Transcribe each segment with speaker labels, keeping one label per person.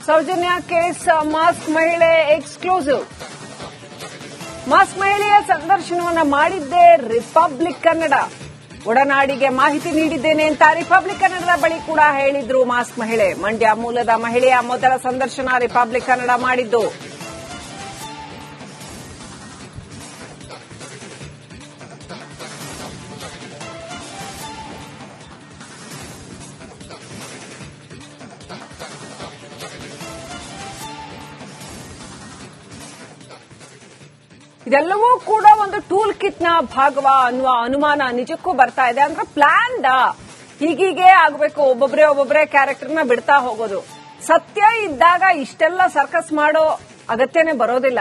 Speaker 1: Soujanya case mask ಮಹಿಳೆ exclusive. Mask ಮಹಿಳೆಯ ಸಂದರ್ಶನವನ್ನ ಮಾಡಿದ್ದೇ ರಿಪಬ್ಲಿಕ್ ಕನ್ನಡ. ಒಡನಾಡಿಗೆ ಮಾಹಿತಿ ನೀಡಿದ್ದೇನೆ ಅಂತ ರಿಪಬ್ಲಿಕ್ ಕನ್ನಡದ ಬಳಿ ಕೂಡ ಹೇಳಿದ್ರು ಮಾಸ್ಕ್ ಮಹಿಳೆ. ಮಂಡ್ಯ ಮೂಲದ ಮಹಿಳೆಯ ಮೊದಲ ಸಂದರ್ಶನ ರಿಪಬ್ಲಿಕ್ ಕನ್ನಡ ಮಾಡಿದ್ದು. ಇದೆಲ್ಲವೂ ಕೂಡ ಒಂದು ಟೂಲ್ ಕಿಟ್ ನ ಭಾಗವ ಅನ್ನುವ ಅನುಮಾನ ನಿಜಕ್ಕೂ ಬರ್ತಾ ಇದೆ. ಅಂದ್ರೆ ಪ್ಲಾನ್ಡ್ ಹೀಗೀಗೆ ಆಗಬೇಕು, ಒಬ್ಬೊಬ್ಬರೇ ಕ್ಯಾರೆಕ್ಟರ್ನ ಬಿಡ್ತಾ ಹೋಗೋದು. ಸತ್ಯ ಇದ್ದಾಗ ಇಷ್ಟೆಲ್ಲ ಸರ್ಕಸ್ ಮಾಡೋ ಅಗತ್ಯನೇ ಬರೋದಿಲ್ಲ.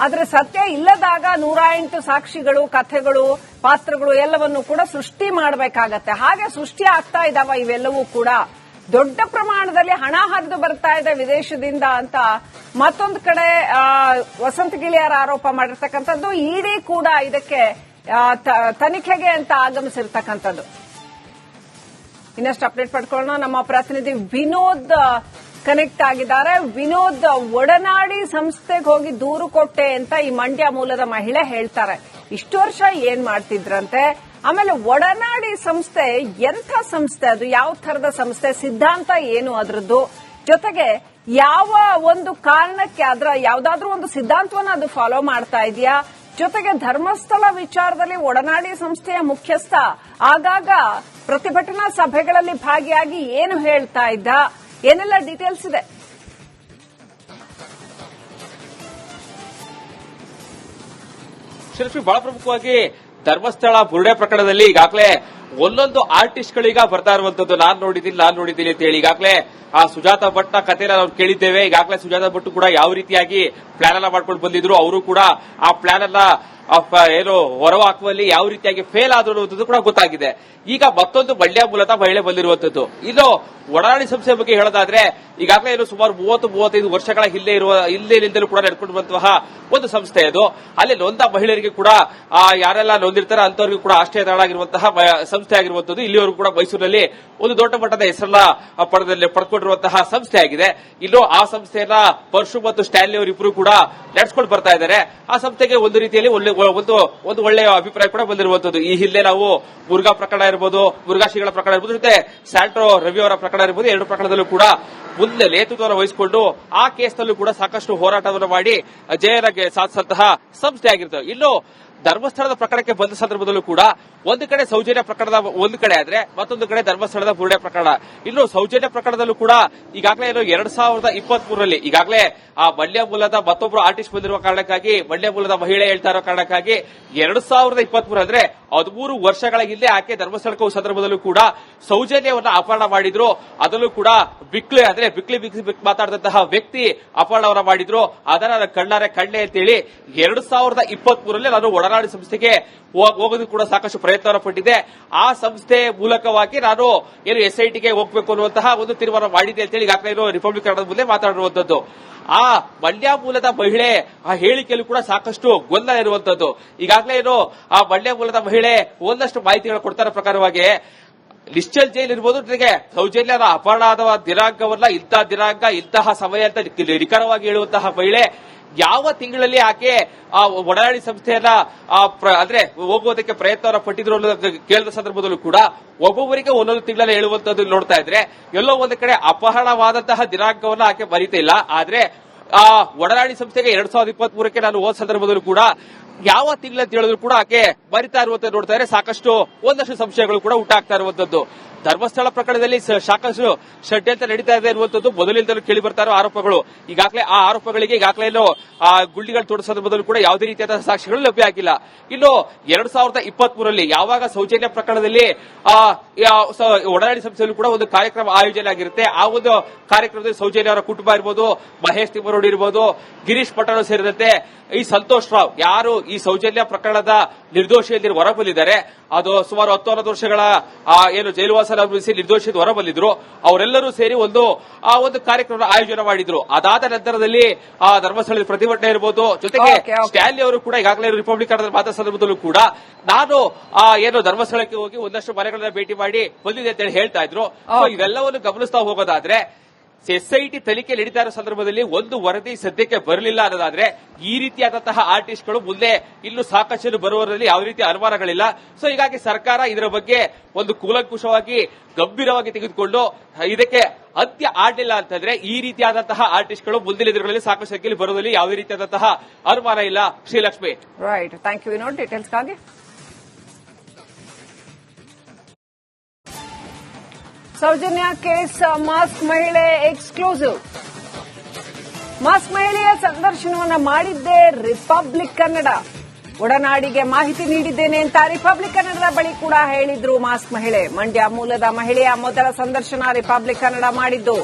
Speaker 1: ಆದ್ರೆ ಸತ್ಯ ಇಲ್ಲದಾಗ 108 ಸಾಕ್ಷಿಗಳು, ಕಥೆಗಳು, ಪಾತ್ರಗಳು ಎಲ್ಲವನ್ನು ಕೂಡ ಸೃಷ್ಟಿ ಮಾಡಬೇಕಾಗತ್ತೆ. ಹಾಗೆ ಸೃಷ್ಟಿ ಆಗ್ತಾ ಇದಾವ ಇವೆಲ್ಲವೂ ಕೂಡ. ದೊಡ್ಡ ಪ್ರಮಾಣದಲ್ಲಿ ಹಣ ಹರಿದು ಬರ್ತಾ ಇದೆ ವಿದೇಶದಿಂದ ಅಂತ ಮತ್ತೊಂದು ಕಡೆ ವಸಂತ ಗಿಳಿಯಾರ ಆರೋಪ ಮಾಡಿರ್ತಕ್ಕಂಥದ್ದು. ಇಡಿ ಕೂಡ ಇದಕ್ಕೆ ತನಿಖೆಗೆ ಅಂತ ಆಗಮಿಸಿರ್ತಕ್ಕಂಥದ್ದು. ಇನ್ನಷ್ಟು ಅಪ್ಡೇಟ್ ಪಡ್ಕೊಳ್ಳೋಣ. ನಮ್ಮ ಪ್ರತಿನಿಧಿ ವಿನೋದ್ ಕನೆಕ್ಟ್ ಆಗಿದ್ದಾರೆ. ವಿನೋದ್, ಒಡನಾಡಿ ಸಂಸ್ಥೆಗೆ ಹೋಗಿ ದೂರು ಕೊಟ್ಟೆ ಅಂತ ಈ ಮಂಡ್ಯ ಮೂಲದ ಮಹಿಳೆ ಹೇಳ್ತಾರೆ. ಇಷ್ಟು ವರ್ಷ ಏನ್ ಮಾಡ್ತಿದ್ರಂತೆ? ಆಮೇಲೆ ಒಡನಾಡಿ ಸಂಸ್ಥೆ ಎಂಥ ಸಂಸ್ಥೆ ಅದು? ಯಾವ ತರದ ಸಂಸ್ಥೆ? ಸಿದ್ಧಾಂತ ಏನು ಅದರದ್ದು? ಜೊತೆಗೆ ಯಾವ ಒಂದು ಕಾರಣಕ್ಕೆ ಅದರ ಯಾವ್ದಾದ್ರೂ ಒಂದು ಸಿದ್ಧಾಂತವನ್ನ ಅದು ಫಾಲೋ ಮಾಡ್ತಾ ಇದೆಯಾ? ಜೊತೆಗೆ ಧರ್ಮಸ್ಥಳ ವಿಚಾರದಲ್ಲಿ ಒಡನಾಡಿ ಸಂಸ್ಥೆಯ ಮುಖ್ಯಸ್ಥ ಆಗಾಗ ಪ್ರತಿಭಟನಾ ಸಭೆಗಳಲ್ಲಿ ಭಾಗಿಯಾಗಿ ಏನು ಹೇಳ್ತಾ ಇದ್ದ? ಏನೆಲ್ಲ ಡೀಟೇಲ್ಸ್ ಇದೆ?
Speaker 2: ಶ್ರೀ, ಬಹಳ ಪ್ರಮುಖವಾಗಿ ಧರ್ಮಸ್ಥಳ ಬುರುಡೆ ಪ್ರಕರಣದಲ್ಲಿ ಈಗಾಗಲೇ ಒಂದೊಂದು ಆರ್ಟಿಸ್ಟ್ಗಳೀಗ ಬರ್ತಾ ಇರುವಂತದ್ದು. ನಾನ್ ನೋಡಿದ್ದೀನಿ ಅಂತ ಹೇಳಿ ಈಗಾಗಲೇ ಆ ಸುಜಾತ ಭಟ್ನ ಕಥೆನ ನಾವು ಕೇಳಿದ್ದೇವೆ. ಈಗಾಗಲೇ ಸುಜಾತ ಭಟ್ ಕೂಡ ಯಾವ ರೀತಿಯಾಗಿ ಪ್ಲಾನ್ ಅನ್ನ ಮಾಡ್ಕೊಂಡು ಬಂದಿದ್ರು, ಅವರು ಕೂಡ ಆ ಪ್ಲಾನ್ ಅನ್ನ ಏನು ಹೊರ ಹಾಕುವಲ್ಲಿ ಯಾವ ರೀತಿಯಾಗಿ ಫೇಲ್ ಆದ್ರು ಅನ್ನುವಂಥದ್ದು ಕೂಡ ಗೊತ್ತಾಗಿದೆ. ಈಗ ಮತ್ತೊಂದು ಮಂಡ್ಯ ಮೂಲದ ಮಹಿಳೆ ಬಂದಿರುವಂತದ್ದು. ಇದು ಒಡನಾಡಿ ಸಂಸ್ಥೆ ಬಗ್ಗೆ ಹೇಳೋದಾದ್ರೆ ಈಗಾಗಲೇ ಏನು ಸುಮಾರು 30-35 ವರ್ಷಗಳ ಹಿಂದಿನಿಂದಲೂ ಕೂಡ ನಡ್ಕೊಂಡು ಬಂತಹ ಒಂದು ಸಂಸ್ಥೆ ಅದು. ಅಲ್ಲಿ ನೊಂದ ಮಹಿಳೆಯರಿಗೆ ಕೂಡ ಯಾರೆಲ್ಲ ನೊಂದಿರ್ತಾರೆ ಅಂತವರಿಗೂ ಕೂಡ ಆಶ್ರಯ ತಾಣ ಆಗಿರುವಂತಹ ಸಂಸ್ಥೆ ಆಗಿರುವಂತದ್ದು. ಇಲ್ಲಿವರೆಗೂ ಕೂಡ ಮೈಸೂರಿನಲ್ಲಿ ಒಂದು ದೊಡ್ಡ ಮಟ್ಟದ ಹೆಸರನ್ನ ಪಡ್ಕೊಂಡಿರುವಂತಹ ಸಂಸ್ಥೆ ಆಗಿದೆ. ಇನ್ನು ಆ ಸಂಸ್ಥೆಯನ್ನ ಪರಶು ಮತ್ತು ಸ್ಟ್ಯಾನ್ಲಿ ಅವರಿಬ್ಬರು ಕೂಡ ನಡೆಸ್ಕೊಂಡು ಬರ್ತಾ ಇದ್ದಾರೆ. ಆ ಸಂಸ್ಥೆಗೆ ಒಂದು ರೀತಿಯಲ್ಲಿ ಒಂದು ಒಳ್ಳೆಯ ಅಭಿಪ್ರಾಯ ಕೂಡ ಬಂದಿರುವಂತದ್ದು. ಈ ಹಿಂದೆ ನಾವು ಮುರುಘಾ ಪ್ರಕರಣ ಇರಬಹುದು, ಮುರುಘಾ ಶ್ರೀಗಳ ಪ್ರಕರಣ ಇರಬಹುದು, ಜೊತೆ ಸ್ಯಾಂಟ್ರೋ ರವಿ ಅವರ ಪ್ರಕರಣ ಇರಬಹುದು, ಎರಡು ಪ್ರಕರಣದಲ್ಲೂ ಕೂಡ ಮುಂದೆ ನೇತೃತ್ವವನ್ನು ವಹಿಸಿಕೊಂಡು ಆ ಕೇಸ್ನಲ್ಲೂ ಕೂಡ ಸಾಕಷ್ಟು ಹೋರಾಟವನ್ನು ಮಾಡಿ ಜಯನ ಸಾಧಿಸಿದಂತಹ ಸಂಸ್ಥೆ ಆಗಿರ್ತವೆ. ಇನ್ನು ಧರ್ಮಸ್ಥಳದ ಪ್ರಕರಣಕ್ಕೆ ಬಂದ ಸಂದರ್ಭದಲ್ಲೂ ಕೂಡ ಒಂದು ಕಡೆ ಸೌಜನ್ಯ ಪ್ರಕರಣದ ಒಂದು ಕಡೆ ಆದ್ರೆ ಮತ್ತೊಂದು ಕಡೆ ಧರ್ಮಸ್ಥಳದ ಬುರುಡೆ ಪ್ರಕರಣ. ಇನ್ನು ಸೌಜನ್ಯ ಪ್ರಕರಣದಲ್ಲೂ ಕೂಡ ಈಗಾಗಲೇ 2023ರಲ್ಲಿ ಈಗಾಗಲೇ ಆ ಮಂಡ್ಯ ಮೂಲದ ಮತ್ತೊಬ್ಬರು ಆರ್ಟಿಸ್ಟ್ ಬಂದಿರುವ ಕಾರಣಕ್ಕಾಗಿ, ಮಂಡ್ಯ ಮೂಲದ ಮಹಿಳೆ ಹೇಳ್ತಾ ಇರೋ ಕಾರಣಕ್ಕಾಗಿ 2023 ಅಂದ್ರೆ 13 ವರ್ಷಗಳ ಹಿಂದೆ ಆಕೆ ಧರ್ಮಸ್ಥಳಕ್ಕೆ ಹೋದ ಸಂದರ್ಭದಲ್ಲೂ ಕೂಡ ಸೌಜನ್ಯವನ್ನ ಅಪಹರಣ ಮಾಡಿದ್ರು. ಅದರಲ್ಲೂ ಕೂಡ ಬಿಕ್ಲಿ ಮಾತಾಡಿದಂತಹ ವ್ಯಕ್ತಿ ಅಪಹರಣವನ್ನ ಮಾಡಿದ್ರು. ಅದನ್ನ ಕಣ್ಣಾರೆ ಕಣ್ಣೆ ಅಂತೇಳಿ 2023ರಲ್ಲಿ ನಾನು ಒಡನಾಡಿ ಸಂಸ್ಥೆಗೆ ಹೋಗೋದು ಕೂಡ ಸಾಕಷ್ಟು ಪ್ರಯತ್ನವನ್ನು ಪಟ್ಟಿದ್ದೆ. ಆ ಸಂಸ್ಥೆ ಮೂಲಕವಾಗಿ ನಾನು ಏನು SITಗೆ ಹೋಗಬೇಕು ಅನ್ನುವಂತಹ ಒಂದು ತೀರ್ಮಾನ ಮಾಡಿದೆ ಅಂತೇಳಿ ಈಗಾಗಲೇ ರಿಪಬ್ಲಿಕ್ ಕನ್ನಡದ ಮುಂದೆ ಮಾತಾಡಿರುವಂತದ್ದು. ಆ ಮಂಡ್ಯ ಮೂಲದ ಮಹಿಳೆ ಆ ಹೇಳಿಕೆಯಲ್ಲೂ ಕೂಡ ಸಾಕಷ್ಟು ಗೊಂದಲ ಇರುವಂತದ್ದು. ಈಗಾಗಲೇ ಆ ಮಂಡ್ಯ ಮೂಲದ ಮಹಿಳೆ ಒಂದಷ್ಟು ಮಾಹಿತಿಗಳು ಕೊಡ್ತಾರ ಪ್ರಕಾರವಾಗಿ ನಿಶ್ಚಲ್ ಜೈಲ್ ಇರ್ಬೋದು, ಜೊತೆಗೆ ಸೌಜನ್ಯದ ಅಪಹರಣ ಆದ ದಿನಾಂಕವನ್ನ ಇಂತಹ ದಿನಾಂಕ ಇಂತಹ ಸಮಯ ಅಂತ ನಿಖರವಾಗಿ ಹೇಳುವಂತಹ ಮಹಿಳೆ ಯಾವ ತಿಂಗಳಲ್ಲಿ ಆಕೆ ಆ ಒಡನಾಡಿ ಸಂಸ್ಥೆಯನ್ನ ಅಂದ್ರೆ ಹೋಗುವುದಕ್ಕೆ ಪ್ರಯತ್ನವನ್ನ ಪಟ್ಟಿದ್ರು ಅನ್ನೋದಕ್ಕೆ ಕೇಳಿದ ಸಂದರ್ಭದಲ್ಲೂ ಕೂಡ ಒಬ್ಬೊಬ್ಬರಿಗೆ ಒಂದೊಂದು ತಿಂಗಳಲ್ಲಿ ಹೇಳುವಂತದ್ದು ನೋಡ್ತಾ ಇದ್ರೆ ಎಲ್ಲೋ ಒಂದು ಕಡೆ ಅಪಹರಣವಾದಂತಹ ದಿನಾಂಕವನ್ನ ಆಕೆ ಬರೀತಾ ಇಲ್ಲ. ಆದ್ರೆ ಆ ಒಡನಾಡಿ ಸಂಸ್ಥೆಗೆ 2023ಕ್ಕೆ ನಾನು ಹೋದ ಸಂದರ್ಭದಲ್ಲೂ ಕೂಡ ಯಾವ ತಿಂಗಳಂತ ಹೇಳಿದ್ರು ಕೂಡ ಆಕೆ ಬರಿತಾ ಇರುವಂತದ್ದು ನೋಡ್ತಾ ಇದ್ರೆ ಸಾಕಷ್ಟು ಒಂದಷ್ಟು ಸಂಶಯಗಳು ಕೂಡ ಉಂಟಾಗ್ತಾ ಇರುವಂತದ್ದು. ಧರ್ಮಸ್ಥಳ ಪ್ರಕರಣದಲ್ಲಿ ಸಾಕಷ್ಟು ಷಡ್ಯಂತ್ರ ನಡೀತಾ ಇದೆ ಎನ್ನುವಂಥದ್ದು ಮೊದಲಿಂದಲೂ ಕೇಳಿ ಬರ್ತಾ ಇರೋ ಆರೋಪಗಳು. ಈಗಾಗಲೇ ಆ ಆರೋಪಗಳಿಗೆ ಈಗಾಗಲೇ ಆ ಗುಂಡಿಗಳು ತೋರಿದ ಸಂದರ್ಭದಲ್ಲೂ ಕೂಡ ಯಾವುದೇ ರೀತಿಯಾದ ಸಾಕ್ಷಿಗಳು ಲಭ್ಯ ಆಗಿಲ್ಲ. ಇನ್ನು 2023ರಲ್ಲಿ ಯಾವಾಗ ಸೌಜನ್ಯ ಪ್ರಕರಣದಲ್ಲಿ ಒಡನಾಡಿ ಸಂಸ್ಥೆಯಲ್ಲೂ ಕೂಡ ಒಂದು ಕಾರ್ಯಕ್ರಮ ಆಯೋಜನೆ ಆಗಿರುತ್ತೆ. ಆ ಒಂದು ಕಾರ್ಯಕ್ರಮದಲ್ಲಿ ಸೌಜನ್ಯ ಅವರ ಕುಟುಂಬ ಇರಬಹುದು, ಮಹೇಶ್ ತಿಮ್ಮರೋಡಿ ಇರಬಹುದು, ಗಿರೀಶ್ ಪಟ್ಟಣ ಸೇರಿದಂತೆ ಈ ಸಂತೋಷ್ ರಾವ್ ಯಾರು ಈ ಸೌಜನ್ಯ ಪ್ರಕರಣದ ನಿರ್ದೋಷಿಯಲ್ಲಿ ಹೊರಬಂದಿದ್ದಾರೆ, ಅದು ಸುಮಾರು 10-11 ವರ್ಷಗಳ ಏನು ಜೈಲುವಾಸ ಅನುಭವಿಸಿ ನಿರ್ದೋಷಿತ ಹೊರಬಂದಿದ್ರು, ಅವರೆಲ್ಲರೂ ಸೇರಿ ಒಂದು ಕಾರ್ಯಕ್ರಮ ಆಯೋಜನೆ ಮಾಡಿದ್ರು. ಅದಾದ ನಂತರದಲ್ಲಿ ಧರ್ಮಸ್ಥಳದಲ್ಲಿ ಪ್ರತಿಭಟನೆ ಇರಬಹುದು, ಜೊತೆಗೆ ಸ್ಟ್ಯಾನ್ಲಿ ಅವರು ಕೂಡ ಈಗಾಗಲೇ ರಿಪಬ್ಲಿಕ್ ಕನ್ನಡದಲ್ಲಿ ಮಾತಾದ ಸಂದರ್ಭದಲ್ಲೂ ಕೂಡ ನಾನು ಏನು ಧರ್ಮಸ್ಥಳಕ್ಕೆ ಹೋಗಿ ಒಂದಷ್ಟು ಮನೆಗಳನ್ನ ಭೇಟಿ ಮಾಡಿ ಬಂದಿದೆ ಅಂತ ಹೇಳ್ತಾ ಇದ್ರು. ಇವೆಲ್ಲವನ್ನು ಗಮನಿಸ್ತಾ ಹೋಗೋದಾದ್ರೆ SIT ತನಿಖೆ ನಡೀತಾ ಇರೋ ಸಂದರ್ಭದಲ್ಲಿ ಒಂದು ವರದಿ ಸದ್ಯಕ್ಕೆ ಬರಲಿಲ್ಲ ಅನ್ನೋದಾದ್ರೆ ಈ ರೀತಿಯಾದಂತಹ ಆರ್ಟಿಸ್ಟ್ಗಳು ಮುಂದೆ ಇನ್ನು ಸಾಕಷ್ಟು ಬರುವವರಲ್ಲಿ ಯಾವ ರೀತಿ ಅನುಮಾನಗಳಿಲ್ಲ. ಸೊ ಹೀಗಾಗಿ ಸರ್ಕಾರ ಇದರ ಬಗ್ಗೆ ಒಂದು ಕೂಲಂಕುಷವಾಗಿ ಗಂಭೀರವಾಗಿ ತೆಗೆದುಕೊಂಡು ಇದಕ್ಕೆ ಅಂತ್ಯ ಆಡಲಿಲ್ಲ ಅಂತಂದ್ರೆ ಈ ರೀತಿಯಾದಂತಹ ಆರ್ಟಿಸ್ಟ್ಗಳು ಮುಂದಿನ ದಿನಗಳಲ್ಲಿ ಸಾಕಷ್ಟು ಸಂಖ್ಯೆಯಲ್ಲಿ ಬರುವುದರಲ್ಲಿ ಯಾವುದೇ ರೀತಿಯಾದಂತಹ ಅನುಮಾನ ಇಲ್ಲ. Srilakshmi.
Speaker 1: Right, thank you Vinod ಡೀಟೇಲ್ಸ್ಗಾಗಿ. ಸೌಜನ್ಯ ಕೇಸ್ ಮಾಸ್ಕ್ ಮಹಿಳೆ ಎಕ್ಸ್ಕ್ಲೂಸಿವ್. ಮಾಸ್ಕ್ ಮಹಿಳೆಯ ಸಂದರ್ಶನವನ್ನ ಮಾಡಿದ್ದೇ ರಿಪಬ್ಲಿಕ್ ಕನ್ನಡ. ಒಡನಾಡಿಗೆ ಮಾಹಿತಿ ನೀಡಿದ್ದೇನೆ ಅಂತ ರಿಪಬ್ಲಿಕ್ ಕನ್ನಡದ ಬಳಿ ಕೂಡ ಹೇಳಿದ್ರು ಮಾಸ್ಕ್ ಮಹಿಳೆ. ಮಂಡ್ಯ ಮೂಲದ ಮಹಿಳೆಯ ಮೊದಲ ಸಂದರ್ಶನ ರಿಪಬ್ಲಿಕ್ ಕನ್ನಡ ಮಾಡಿದ್ದು.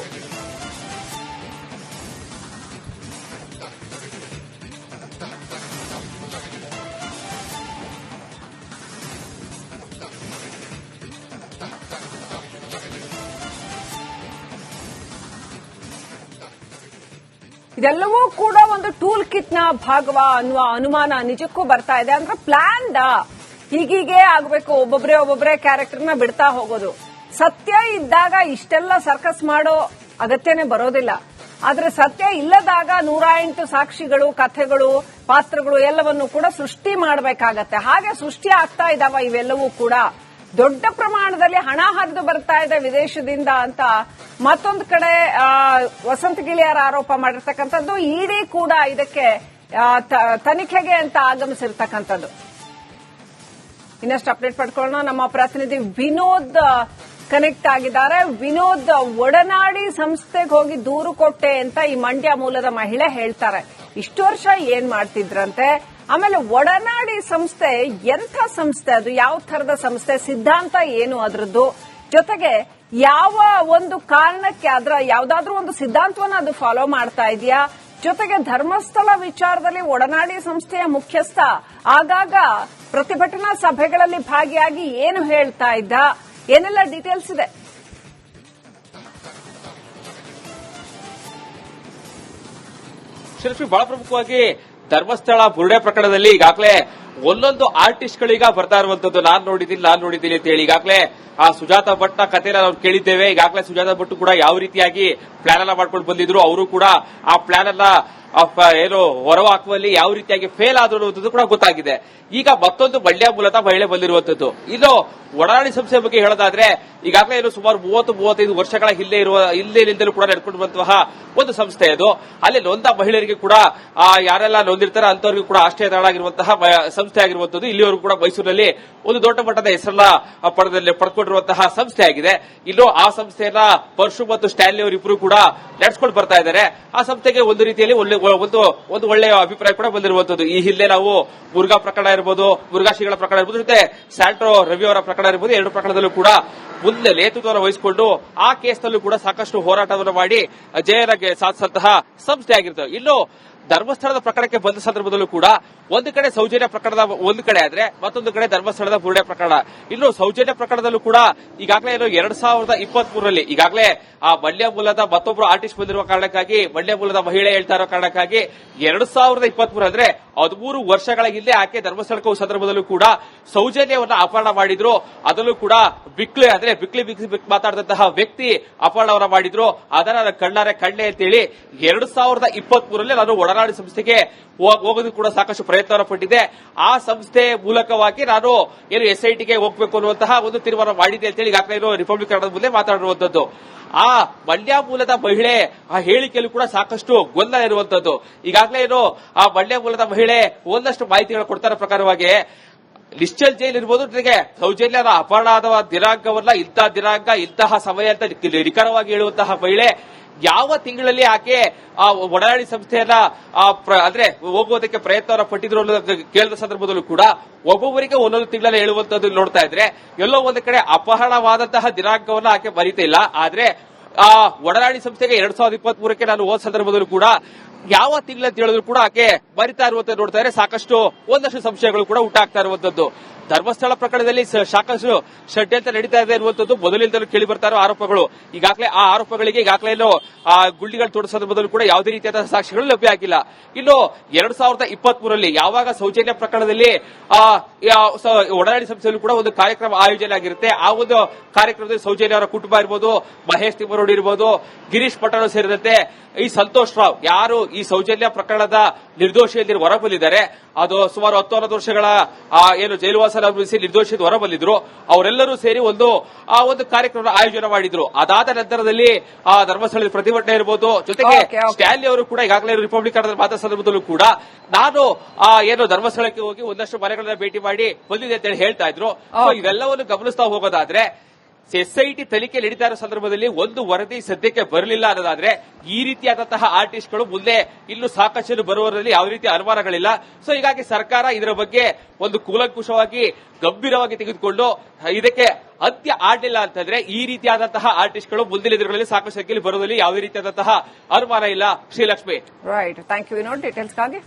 Speaker 1: ಇದೆಲ್ಲವೂ ಕೂಡ ಒಂದು ಟೂಲ್ ಕಿಟ್ ನ ಭಾಗವ ಅನ್ನುವ ಅನುಮಾನ ನಿಜಕ್ಕೂ ಬರ್ತಾ ಇದೆ. ಅಂದ್ರೆ ಪ್ಲಾನ್ಡ್ ಹೀಗೀಗೆ ಆಗಬೇಕು, ಒಬ್ಬೊಬ್ಬರೇ ಕ್ಯಾರೆಕ್ಟರ್ನ ಬಿಡ್ತಾ ಹೋಗೋದು. ಸತ್ಯ ಇದ್ದಾಗ ಇಷ್ಟೆಲ್ಲ ಸರ್ಕಸ್ ಮಾಡೋ ಅಗತ್ಯನೇ ಬರೋದಿಲ್ಲ. ಆದ್ರೆ ಸತ್ಯ ಇಲ್ಲದಾಗ 108 ಸಾಕ್ಷಿಗಳು, ಕಥೆಗಳು, ಪಾತ್ರಗಳು ಎಲ್ಲವನ್ನೂ ಕೂಡ ಸೃಷ್ಟಿ ಮಾಡಬೇಕಾಗತ್ತೆ. ಹಾಗೆ ಸೃಷ್ಟಿ ಆಗ್ತಾ ಇದಾವ ಇವೆಲ್ಲವೂ ಕೂಡ. ದೊಡ್ಡ ಪ್ರಮಾಣದಲ್ಲಿ ಹಣ ಹರಿದು ಬರ್ತಾ ಇದೆ ವಿದೇಶದಿಂದ ಅಂತ ಮತ್ತೊಂದು ಕಡೆ ವಸಂತ ಗಿಳಿಯರ ಆರೋಪ ಮಾಡಿರ್ತಕ್ಕಂಥದ್ದು. ಇಡಿ ಕೂಡ ಇದಕ್ಕೆ ತನಿಖೆಗೆ ಅಂತ ಆಗಮಿಸಿರ್ತಕ್ಕಂಥದ್ದು. ಇನ್ನಷ್ಟು ಅಪ್ಡೇಟ್ ಪಡ್ಕೊಳ್ಳೋಣ. ನಮ್ಮ ಪ್ರತಿನಿಧಿ ವಿನೋದ್ ಕನೆಕ್ಟ್ ಆಗಿದ್ದಾರೆ. ವಿನೋದ್, ಒಡನಾಡಿ ಸಂಸ್ಥೆಗೆ ಹೋಗಿ ದೂರು ಕೊಟ್ಟೆ ಅಂತ ಈ ಮಂಡ್ಯ ಮೂಲದ ಮಹಿಳೆ ಹೇಳ್ತಾರೆ. ಇಷ್ಟು ವರ್ಷ ಏನ್ ಮಾಡ್ತಿದ್ರಂತೆ? ಆಮೇಲೆ ಒಡನಾಡಿ ಸಂಸ್ಥೆ ಎಂಥ ಸಂಸ್ಥೆ ಅದು? ಯಾವ ತರದ ಸಂಸ್ಥೆ? ಸಿದ್ಧಾಂತ ಏನು ಅದರದ್ದು? ಜೊತೆಗೆ ಯಾವ ಒಂದು ಕಾರಣಕ್ಕೆ ಅದರ ಯಾವ್ದಾದ್ರೂ ಒಂದು ಸಿದ್ಧಾಂತವನ್ನ ಅದು ಫಾಲೋ ಮಾಡ್ತಾ ಇದೆಯಾ? ಜೊತೆಗೆ ಧರ್ಮಸ್ಥಳ ವಿಚಾರದಲ್ಲಿ ಒಡನಾಡಿ ಸಂಸ್ಥೆಯ ಮುಖ್ಯಸ್ಥ ಆಗಾಗ ಪ್ರತಿಭಟನಾ ಸಭೆಗಳಲ್ಲಿ ಭಾಗಿಯಾಗಿ ಏನು ಹೇಳ್ತಾ ಇದ್ದ? ಏನೆಲ್ಲ ಡೀಟೇಲ್ಸ್ ಇದೆ?
Speaker 2: ಶ್ರೀಲಕ್ಷ್ಮಿ, ಬಹಳ ಪ್ರಮುಖವಾಗಿ ಧರ್ಮಸ್ಥಳ ಬುರುಡೆ ಪ್ರಕರಣದಲ್ಲಿ ಈಗಾಗಲೇ ಒಂದೊಂದು ಆರ್ಟಿಸ್ಟ್ಗಳೀಗ ಬರ್ತಾ ಇರುವಂತದ್ದು. ನಾನ್ ನೋಡಿದ್ದೀನಿ ಅಂತ ಹೇಳಿ ಈಗಾಗಲೇ ಆ ಸುಜಾತ ಭಟ್ಟ ಕಥೆನ ನಾವು ಕೇಳಿದ್ದೇವೆ. ಈಗಾಗಲೇ ಸುಜಾತ ಭಟ್ ಕೂಡ ಯಾವ ರೀತಿಯಾಗಿ ಪ್ಲಾನ್ ಅನ್ನ ಮಾಡ್ಕೊಂಡು ಬಂದಿದ್ರು, ಅವರು ಕೂಡ ಆ ಪ್ಲಾನ್ ಅನ್ನ ಏನು ಹೊರವ ಹಾಕುವಲ್ಲಿ ಯಾವ ರೀತಿಯಾಗಿ ಫೇಲ್ ಆದ್ರು ಅನ್ನೋದು ಕೂಡ ಗೊತ್ತಾಗಿದೆ. ಈಗ ಮತ್ತೊಂದು ಮಂಡ್ಯ ಮೂಲದ ಮಹಿಳೆ ಬಂದಿರುವಂತದ್ದು. ಇನ್ನು ಒಡನಾಡಿ ಸಂಸ್ಥೆ ಬಗ್ಗೆ ಹೇಳೋದಾದ್ರೆ ಈಗಾಗಲೇ ಏನು ಸುಮಾರು 30-35 ವರ್ಷಗಳ ಹಿಂದೆಯಿಂದಲೂ ಕೂಡ ನಡ್ಕೊಂಡು ಬಂತಹ ಒಂದು ಸಂಸ್ಥೆ ಅದು. ಅಲ್ಲಿ ನೊಂದ ಮಹಿಳೆಯರಿಗೆ ಕೂಡ ಯಾರೆಲ್ಲ ನೊಂದಿರ್ತಾರೆ ಅಂತವರಿಗೂ ಕೂಡ ಆಶ್ರಯ ತಾಣಾಗಿರುವಂತಹ ಸಂಸ್ಥೆ ಆಗಿರುವಂತದ್ದು. ಇಲ್ಲಿವರೆಗೂ ಕೂಡ ಮೈಸೂರಿನಲ್ಲಿ ಒಂದು ದೊಡ್ಡ ಮಟ್ಟದ ಹೆಸರನ್ನ ಪಡ್ಕೊಂಡಿರುವಂತಹ ಸಂಸ್ಥೆ ಆಗಿದೆ. ಇನ್ನು ಆ ಸಂಸ್ಥೆಯನ್ನ ಪರಶು ಮತ್ತು ಸ್ಟ್ಯಾನ್ಲಿ ಅವರಿಬ್ಬರು ಕೂಡ ನಡೆಸ್ಕೊಂಡು ಬರ್ತಾ ಇದ್ದಾರೆ. ಆ ಸಂಸ್ಥೆಗೆ ಒಂದು ರೀತಿಯಲ್ಲಿ ಒಂದು ಒಳ್ಳೆಯ ಅಭಿಪ್ರಾಯ ಕೂಡ ಬಂದಿರುವಂತದ್ದು. ಈ ಹಿಂದೆ ನಾವು ಮುರುಘಾ ಪ್ರಕರಣ ಇರಬಹುದು, ಮುರುಘಾ ಶ್ರೀಗಳ ಪ್ರಕರಣ ಇರಬಹುದು, ಜೊತೆ ಸ್ಯಾಂಟ್ರೋ ರವಿ ಅವರ ಪ್ರಕರಣ ಇರಬಹುದು, ಎರಡು ಪ್ರಕರಣದಲ್ಲೂ ಕೂಡ ಮುಂದೆ ನೇತೃತ್ವವನ್ನು ವಹಿಸಿಕೊಂಡು ಆ ಕೇಸ್ನಲ್ಲೂ ಕೂಡ ಸಾಕಷ್ಟು ಹೋರಾಟವನ್ನು ಮಾಡಿ ಜಯನ ಸಾಧಿಸಿದಂತಹ ಸಂಸ್ಥೆ ಆಗಿರ್ತವೆ. ಇನ್ನು ಧರ್ಮಸ್ಥಳದ ಪ್ರಕರಣಕ್ಕೆ ಬಂದ ಸಂದರ್ಭದಲ್ಲೂ ಕೂಡ ಒಂದು ಕಡೆ ಸೌಜನ್ಯ ಪ್ರಕರಣದ ಒಂದು ಕಡೆ ಆದ್ರೆ ಮತ್ತೊಂದು ಕಡೆ ಧರ್ಮಸ್ಥಳದ ಬುರುಡೆ ಪ್ರಕರಣ. ಇನ್ನು ಸೌಜನ್ಯ ಪ್ರಕರಣದಲ್ಲೂ ಕೂಡ ಈಗಾಗಲೇ 2023ರಲ್ಲಿ ಈಗಾಗಲೇ ಆ ಮಂಡ್ಯ ಮೂಲದ ಮತ್ತೊಬ್ಬರು ಆರ್ಟಿಸ್ಟ್ ಬಂದಿರುವ ಕಾರಣಕ್ಕಾಗಿ, ಮಂಡ್ಯ ಮೂಲದ ಮಹಿಳೆ ಹೇಳ್ತಾ ಇರೋ ಕಾರಣಕ್ಕಾಗಿ 2023 ಅಂದ್ರೆ 13 ವರ್ಷಗಳ ಹಿಂದೆ ಆಕೆ ಧರ್ಮಸ್ಥಳಕ್ಕೆ ಹೋದ ಸಂದರ್ಭದಲ್ಲೂ ಕೂಡ ಸೌಜನ್ಯವನ್ನ ಅಪಹರಣ ಮಾಡಿದ್ರು. ಅದರಲ್ಲೂ ಕೂಡ ಬಿಕ್ಲಿ ಮಾತಾಡಿದಂತಹ ವ್ಯಕ್ತಿ ಅಪಹರಣವನ್ನ ಮಾಡಿದ್ರು. ಅದನ್ನ ಕಣ್ಣಾರೆ ಕಣ್ಣೆ ಅಂತೇಳಿ 2023ರಲ್ಲಿ ನಾನು ಒಡನಾಡಿ ಸಂಸ್ಥೆಗೆ ಹೋಗೋದು ಕೂಡ ಸಾಕಷ್ಟು ಪ್ರಯತ್ನ ಪಟ್ಟಿದ್ದೆ. ಆ ಸಂಸ್ಥೆ ಮೂಲಕವಾಗಿ ನಾನು ಏನು SITಗೆ ಹೋಗಬೇಕು ಅನ್ನುವಂತಹ ಒಂದು ತೀರ್ಮಾನ ಮಾಡಿದೆ ಅಂತೇಳಿ ಈಗಾಗಲೇ ರಿಪಬ್ಲಿಕ್ ಕನ್ನಡದ ಮುಂದೆ ಮಾತಾಡಿರುವಂತದ್ದು. ಆ ಮಂಡ್ಯ ಮೂಲದ ಮಹಿಳೆ ಆ ಹೇಳಿಕೆಯಲ್ಲೂ ಕೂಡ ಸಾಕಷ್ಟು ಗೊಂದಲ ಇರುವಂತದ್ದು. ಈಗಾಗಲೇ ಆ ಮಂಡ್ಯ ಮೂಲದ ಮಹಿಳೆ ಒಂದಷ್ಟು ಮಾಹಿತಿಗಳು ಕೊಡ್ತಾರ ಪ್ರಕಾರವಾಗಿ ನಿಶ್ಚಲ್ ಜೈಲ್ ಇರ್ಬೋದು, ಜೊತೆಗೆ ಸೌಜನ್ಯದ ಅಪಹರಣ ಆದ ದಿನಾಂಕವನ್ನ ಇಂತಹ ದಿನಾಂಕ ಇಂತಹ ಸಮಯ ಅಂತ ನಿಖರವಾಗಿ ಹೇಳುವಂತಹ ಮಹಿಳೆ ಯಾವ ತಿಂಗಳಲ್ಲಿ ಆಕೆ ಆ ಒಡನಾಡಿ ಸಂಸ್ಥೆಯನ್ನ ಅಂದ್ರೆ ಹೋಗುವುದಕ್ಕೆ ಪ್ರಯತ್ನವನ್ನ ಪಟ್ಟಿದ್ರು ಅನ್ನೋದು ಕೇಳಿದ ಸಂದರ್ಭದಲ್ಲೂ ಕೂಡ ಒಬ್ಬೊಬ್ಬರಿಗೆ ಒಂದೊಂದು ತಿಂಗಳಲ್ಲಿ ಹೇಳುವಂತದ್ದು ನೋಡ್ತಾ ಇದ್ರೆ ಎಲ್ಲೋ ಒಂದು ಕಡೆ ಅಪಹರಣವಾದಂತಹ ದಿನಾಂಕವನ್ನ ಆಕೆ ಬರೀತಾ ಇಲ್ಲ. ಆದ್ರೆ ಆ ಒಡನಾಡಿ ಸಂಸ್ಥೆಗೆ 2023ಕ್ಕೆ ನಾನು ಹೋದ ಸಂದರ್ಭದಲ್ಲೂ ಕೂಡ ಯಾವ ತಿಂಗಳ ಅಂತ ಹೇಳಿದ್ರು ಕೂಡ ಆಕೆ ಬರಿತಾ ಇರುವಂತ ನೋಡ್ತಾ ಇದ್ರೆ ಸಾಕಷ್ಟು ಒಂದಷ್ಟು ಸಂಶಯಗಳು ಕೂಡ ಉಂಟಾಗ್ತಾ ಇರುವಂತದ್ದು. ಧರ್ಮಸ್ಥಳ ಪ್ರಕರಣದಲ್ಲಿ ಸಾಕಷ್ಟು ಷಡ್ಯಂತ್ರ ನಡೀತಾ ಇದೆ ಅನ್ನುವಂಥದ್ದು ಮೊದಲಿಂದಲೂ ಕೇಳಿ ಬರ್ತಾ ಇರೋ ಆರೋಪಗಳು. ಈಗಾಗಲೇ ಆ ಆರೋಪಗಳಿಗೆ ಈಗಾಗಲೇ ಆ ಗುಳ್ಳಿಗಳು ತೋರಿದ ಸಂದರ್ಭದಲ್ಲೂ ಕೂಡ ಯಾವುದೇ ರೀತಿಯಾದ ಸಾಕ್ಷಿಗಳು ಲಭ್ಯ ಆಗಿಲ್ಲ. ಇನ್ನು 2023ರಲ್ಲಿ ಯಾವಾಗ ಸೌಜನ್ಯ ಪ್ರಕರಣದಲ್ಲಿ ಒಡನಾಡಿ ಸಂಸ್ಥೆಯಲ್ಲೂ ಕೂಡ ಒಂದು ಕಾರ್ಯಕ್ರಮ ಆಯೋಜನೆ ಆಗಿರುತ್ತೆ. ಆ ಒಂದು ಕಾರ್ಯಕ್ರಮದಲ್ಲಿ ಸೌಜನ್ಯ ಅವರ ಕುಟುಂಬ ಇರ್ಬೋದು, ಮಹೇಶ್ ತಿಮ್ಮರು ನೋಡಿರ್ಬೋದು, ಗಿರೀಶ್ ಪಟ್ಟಣ ಸೇರಿದಂತೆ ಈ ಸಂತೋಷ್ ರಾವ್ ಯಾರು ಈ ಸೌಜನ್ಯ ಪ್ರಕರಣದ ನಿರ್ದೋಷಿಯಲ್ಲಿ ಹೊರಬಂದಿದ್ದಾರೆ, ಅದು ಸುಮಾರು 10-11 ವರ್ಷಗಳ ಏನು ಜೈಲುವಾಸ ಅನುಭವಿಸಿ ನಿರ್ದೋಷಿ ಹೊರಬಂದಿದ್ರು, ಅವರೆಲ್ಲರೂ ಸೇರಿ ಒಂದು ಕಾರ್ಯಕ್ರಮ ಆಯೋಜನೆ ಮಾಡಿದ್ರು. ಅದಾದ ನಂತರದಲ್ಲಿ ಧರ್ಮಸ್ಥಳದ ಪ್ರತಿಭಟನೆ ಇರಬಹುದು, ಜೊತೆಗೆ ಸ್ಟ್ಯಾನ್ಲಿ ಅವರು ಕೂಡ ಈಗಾಗಲೇ ರಿಪಬ್ಲಿಕ್ ಕನ್ನಡದ ಮಾತಾ ಸಂದರ್ಭದಲ್ಲೂ ಕೂಡ ನಾನು ಏನು ಧರ್ಮಸ್ಥಳಕ್ಕೆ ಹೋಗಿ ಒಂದಷ್ಟು ಮನೆಗಳನ್ನ ಭೇಟಿ ಮಾಡಿ ಬಂದಿದೆ ಅಂತ ಹೇಳಿ ಹೇಳ್ತಾ ಇದ್ರು. ಇವೆಲ್ಲವನ್ನು ಗಮನಿಸ್ತಾ ಹೋಗೋದಾದ್ರೆ ಎಸ್ಐಟಿ ತನಿಖೆ ನಡೀತಾ ಇರೋ ಸಂದರ್ಭದಲ್ಲಿ ಒಂದು ವರದಿ ಸದ್ಯಕ್ಕೆ ಬರಲಿಲ್ಲ ಅನ್ನೋದಾದ್ರೆ ಈ ರೀತಿಯಾದಂತಹ ಆರ್ಟಿಸ್ಟ್ಗಳು ಮುಂದೆ ಇನ್ನು ಸಾಕಷ್ಟು ಬರುವುದರಲ್ಲಿ ಯಾವುದೇ ರೀತಿಯ ಅನುಮಾನಗಳಿಲ್ಲ. ಸೊ ಹೀಗಾಗಿ ಸರ್ಕಾರ ಇದರ ಬಗ್ಗೆ ಒಂದು ಕೂಲಂಕುಷವಾಗಿ ಗಂಭೀರವಾಗಿ ತೆಗೆದುಕೊಂಡು ಇದಕ್ಕೆ ಅಂತ್ಯ ಆಡಲಿಲ್ಲ ಅಂತಂದ್ರೆ ಈ ರೀತಿಯಾದಂತಹ ಆರ್ಟಿಸ್ಟ್ಗಳು ಮುಂದಿನ ದಿನಗಳಲ್ಲಿ ಸಾಕಷ್ಟು ಸಂಖ್ಯೆಯಲ್ಲಿ ಬರುವುದರಲ್ಲಿ ಯಾವುದೇ ರೀತಿಯಾದಂತಹ ಅನುಮಾನ ಇಲ್ಲ. Srilakshmi,
Speaker 1: right, thank you Vinod ಡೀಟೇಲ್ಸ್ಗಾಗಿ.